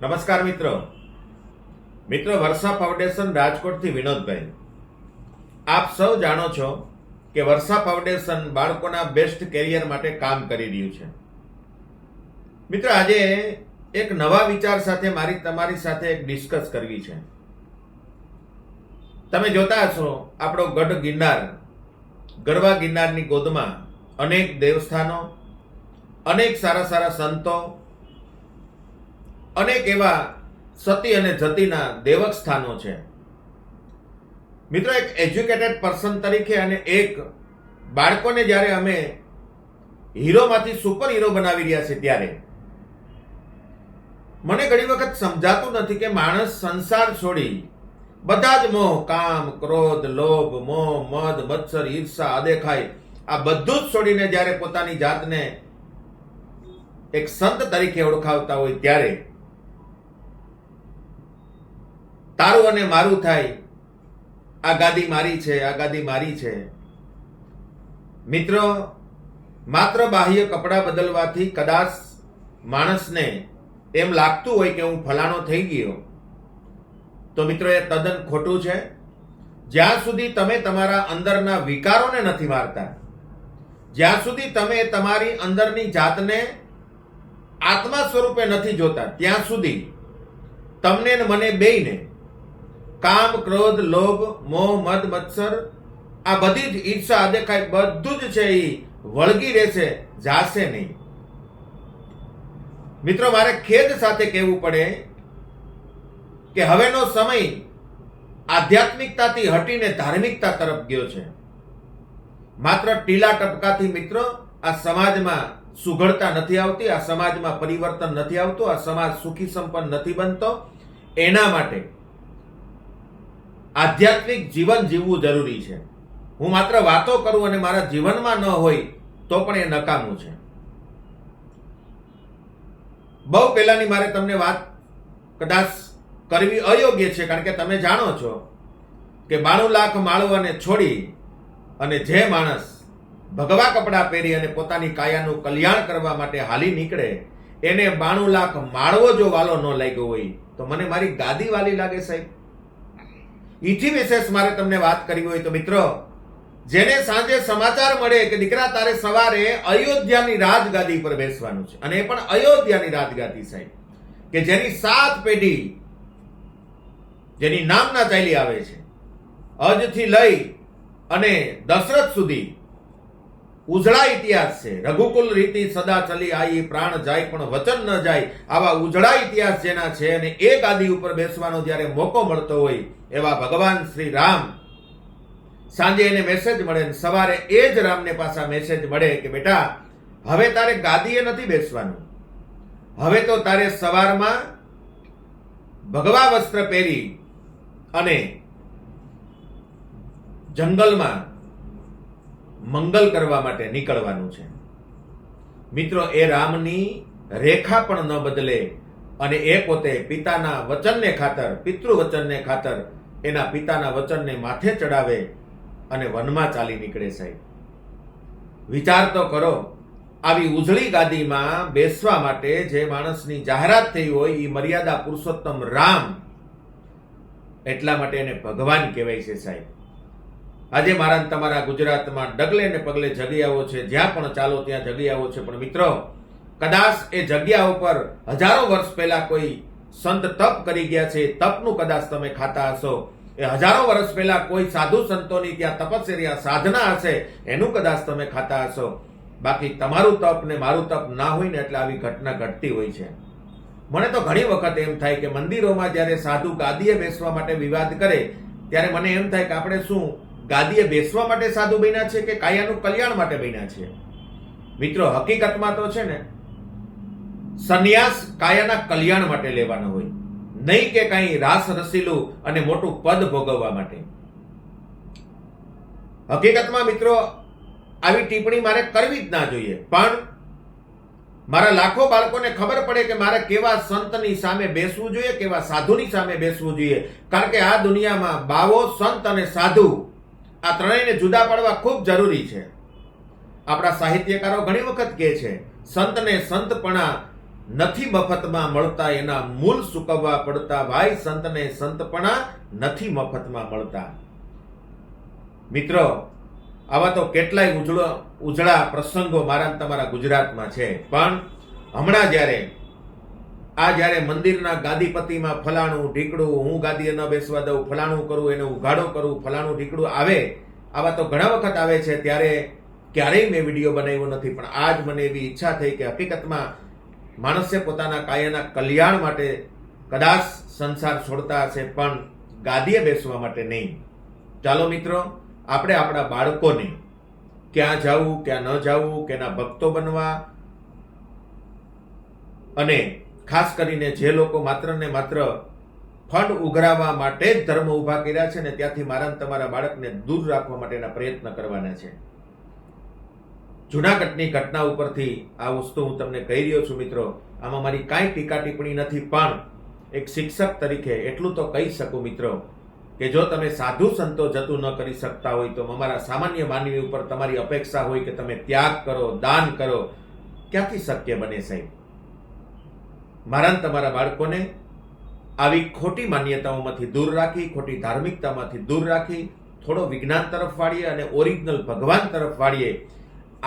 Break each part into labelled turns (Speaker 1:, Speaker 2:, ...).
Speaker 1: નમસ્કાર મિત્રો. વર્ષા ફાઉન્ડેશન રાજકોટથી વિનોદભાઈ. આપ સૌ જાણો છો કે વર્ષા ફાઉન્ડેશન બાળકોના બેસ્ટ કેરિયર માટે કામ કરી રહ્યું છે. મિત્રો, આજે એક નવા વિચાર સાથે તમારી સાથે એક ડિસ્કસ કરવી છે. તમે જોતા હશો આપણો ગઢ ગિરનાર, ગરવા ગિરનારની ગોદમાં અનેક દેવસ્થાનો, અનેક સારા સારા સંતો, અનેક એવા સતી અને જતીના દેવક સ્થાનો છે. મિત્રો, એક એજ્યુકેટેડ પર્સન તરીકે અને એક બાળકોને જ્યારે અમે હીરોમાંથી સુપર હીરો બનાવી રહ્યા છે ત્યારે મને ઘણી વખત સમજાતું નથી કે માણસ સંસાર છોડી બધા જ મોહ, કામ, ક્રોધ, લોભ, મોહ, મદ, મત્સર, ઈર્ષા, અદેખાઈ આ બધું જ છોડીને જ્યારે પોતાની જાતને એક સંત તરીકે ઓળખાવતા હોય ત્યારે તારું અને મારું થાય, આ ગાદી મારી છે, આ ગાદી મારી છે. મિત્રો, માત્ર બાહ્ય કપડાં બદલવાથી કદાચ માણસને એમ લાગતું હોય કે હું ફલાણો થઈ ગયો, તો મિત્રો એ તદ્દન ખોટું છે. જ્યાં સુધી તમે તમારા અંદરના વિકારોને નથી મારતા, જ્યાં સુધી તમે તમારી અંદરની જાતને આત્મા સ્વરૂપે નથી જોતા, ત્યાં સુધી તમને ને મને બેયને કામ, ક્રોધ, લોભ, મોહ, મદ, મત્સર આ બધી જ ઈર્ષા, અદેખાઈ બધું જ છે એ વળગી રહેશે, જાશે નહીં. મિત્રો, મારે ખેદ સાથે કહેવું પડે કે હવેનો સમય આધ્યાત્મિકતાથી હટીને ધાર્મિકતા તરફ ગયો છે. માત્ર ટીલા ટપકાથી મિત્રો આ સમાજમાં સુઘડતા નથી આવતી, આ સમાજમાં પરિવર્તન નથી આવતું, આ સમાજ સુખી સંપન્ન નથી બનતો. એના માટે આધ્યાત્મિક જીવન જીવવું જરૂરી છે. હું માત્ર વાતો કરું અને મારા જીવનમાં ન હોય તો પણ એ નકામું છે. બહુ પહેલાની મારે તમને વાત કદાચ કરવી અયોગ્ય છે, કારણ કે તમે જાણો છો કે 92 લાખ માળવાને છોડી અને જે માણસ ભગવા કપડાં પહેરી અને પોતાની કાયાનું કલ્યાણ કરવા માટે હાલી નીકળે એને 92 લાખ માળવો જો વાલો ન લાગ્યો હોય તો મને મારી ગાદી વાલી લાગે સાહેબ. ઈથી વિશેષ મારે તમને વાત કરવી હોય તો મિત્રો, જેને સાંજે સમાચાર મળે કે દીકરા તારે સવારે અયોધ્યાની રાજગાદી પર બેસવાનું છે, અને એ પણ અયોધ્યાની રાજગાદી સાહેબ કે જેની 7 પેઢી જેની નામના ચાલી આવે છે, અજથી લઈ અને દશરથ સુધી ઉજળા ઇતિહાસ છે. રઘુકુલ રીતિ સદા ચલી આવી, પ્રાણ જાય પણ વચન ન જાય, આવા ઉજળા ઇતિહાસ જેના છે અને એ ગાદી ઉપર બેસવાનો જ્યારે મોકો મળતો હોય એવા ભગવાન શ્રી રામ સાંજે એને મેસેજ મળે, સવારે એ જ રામને પાછા મેસેજ મળે કે બેટા હવે તારે ગાદીએ નથી બેસવાનું, હવે તો તારે સવારમાં ભગવા વસ્ત્ર પહેરી અને જંગલમાં મંગલ કરવા માટે નીકળવાનું છે. મિત્રો, એ રામની રેખા પણ ન બદલે અને એ પોતે પિતાના વચનને ખાતર, પિતૃવચનને ખાતર એના પિતાના વચનને માથે ચડાવે અને વનમાં ચાલી નીકળે સાહેબ. વિચાર તો કરો, આવી ઉજળી ગાદીમાં બેસવા માટે જે માણસની જાહેરાત થઈ હોય એ મર્યાદા પુરુષોત્તમ રામ, એટલા માટે એને ભગવાન કહેવાય છે સાહેબ. આજે મારા તમારા ગુજરાતમાં ડગલે ને પગલે જગ્યાઓ છે, જ્યાં પણ ચાલો ત્યાં જગ્યાઓ છે. પણ મિત્રો, કદાચ એ જગ્યા ઉપર હજારો વર્ષ પહેલા કોઈ સંત તપ કરી ગયા છે, તપનું કદાચ તમે ખાતા હશો. એ હજારો વર્ષ પહેલા કોઈ સાધુ સંતોની ત્યાં તપસ્યા, સાધના હશે, એનું કદાચ તમે ખાતા હશો. બાકી તમારું તપ ને મારું તપ ના હોય ને એટલે આવી ઘટના ઘટતી હોય છે. મને તો ઘણી વખત એમ થાય કે મંદિરોમાં જ્યારે સાધુ ગાદીએ બેસવા માટે વિવાદ કરે ત્યારે મને એમ થાય કે આપણે શું ગાદીએ બેસવા માટે સાધુ બન્યા છે કે કાયાનું કલ્યાણ માટે બન્યા છે? મિત્રો, હકીકતમાં તો છે ને સંન્યાસ કાયાના કલ્યાણ માટે લેવાનો હોય, નહીં કે કઈ રાસ રસીલું અને મોટું પદ ભોગવવા માટે. હકીકતમાં મિત્રો, આવી ટિપ્પણી મારે કરવી જ ના જોઈએ, પણ મારા લાખો બાળકોને ખબર પડે કે મારે કેવા સંતની સામે બેસવું જોઈએ, કેવા સાધુની સામે બેસવું જોઈએ. કારણ કે આ દુનિયામાં બાવો, સંત અને સાધુ આ ત્રણેયને જુદા પાડવા ખૂબ જરૂરી છે. આપણા સાહિત્યકારો ઘણી વખત કહે છે સંતને સંતપણા નથી મફતમાં મળતા, એના મૂળ સૂકવવા પડતા. ભાઈ સંતને સંતપણા નથી મફતમાં મળતા. મિત્રો, આવા તો કેટલાય ઉજળા પ્રસંગો મારા તમારા ગુજરાતમાં છે. પણ હમણાં જ્યારે મંદિરના ગાદીપતિમાં ફલાણું ઢીકડું, હું ગાદીએ ન બેસવા દઉં, ફલાણું કરું, એને ઉઘાડો કરું, ફલાણું ઢીકડું આવે, આવા તો ઘણા વખત આવે છે. ત્યારે ક્યારેય મેં વિડીયો બનાવ્યો નથી. પણ આજ મને એવી ઈચ્છા થઈ કે હકીકતમાં માણસે પોતાના કાયાના કલ્યાણ માટે કદાચ સંસાર છોડતા હશે, પણ ગાદીએ બેસવા માટે નહીં. ચાલો મિત્રો, આપણે આપણા બાળકોને ક્યાં જવું, ક્યાં ન જવું, કેના ભક્તો બનવા, અને ખાસ કરીને જે લોકો માત્ર ને માત્ર ફંડ ઉઘરાવવા માટે જ ધર્મ ઉભા કર્યા છે ને, ત્યાંથી મારા તમારા બાળકને દૂર રાખવા માટેના પ્રયત્ન કરવાના છે. જૂનાગઢની ઘટના ઉપરથી આ વસ્તુ હું તમને કહી રહ્યો છું. મિત્રો, આમાં મારી કાંઈ ટીકા ટિપ્પણી નથી, પણ એક શિક્ષક તરીકે એટલું તો કહી શકું મિત્રો, કે જો તમે સાધુ સંતો જતું ન કરી શકતા હોય તો અમારા સામાન્ય માનવી ઉપર તમારી અપેક્ષા હોય કે તમે ત્યાગ કરો, દાન કરો, ક્યાંથી શક્ય બને સાહેબ? મારા તમારા બાળકોને આવી ખોટી માન્યતાઓમાંથી દૂર રાખી, ખોટી ધાર્મિકતામાંથી દૂર રાખી, થોડો વિજ્ઞાન તરફ વાળીએ અને ઓરિજિનલ ભગવાન તરફ વાળીએ,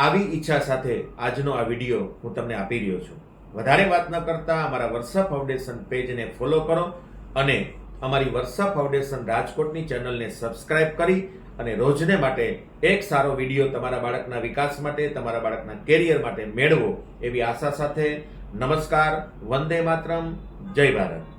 Speaker 1: આવી ઈચ્છા સાથે આજનો આ વિડીયો હું તમને આપી રહ્યો છું. વધારે વાત ન કરતા અમારા વર્ષા ફાઉન્ડેશન પેજને ફોલો કરો અને અમારી વર્ષા ફાઉન્ડેશન રાજકોટની ચેનલને સબસ્ક્રાઇબ કરી અને રોજને માટે એક સારો વિડીયો તમારા બાળકના વિકાસ માટે, તમારા બાળકના કેરિયર માટે મેળવો એવી આશા સાથે નમસ્કાર. વંદે માતરમ. જય ભારત.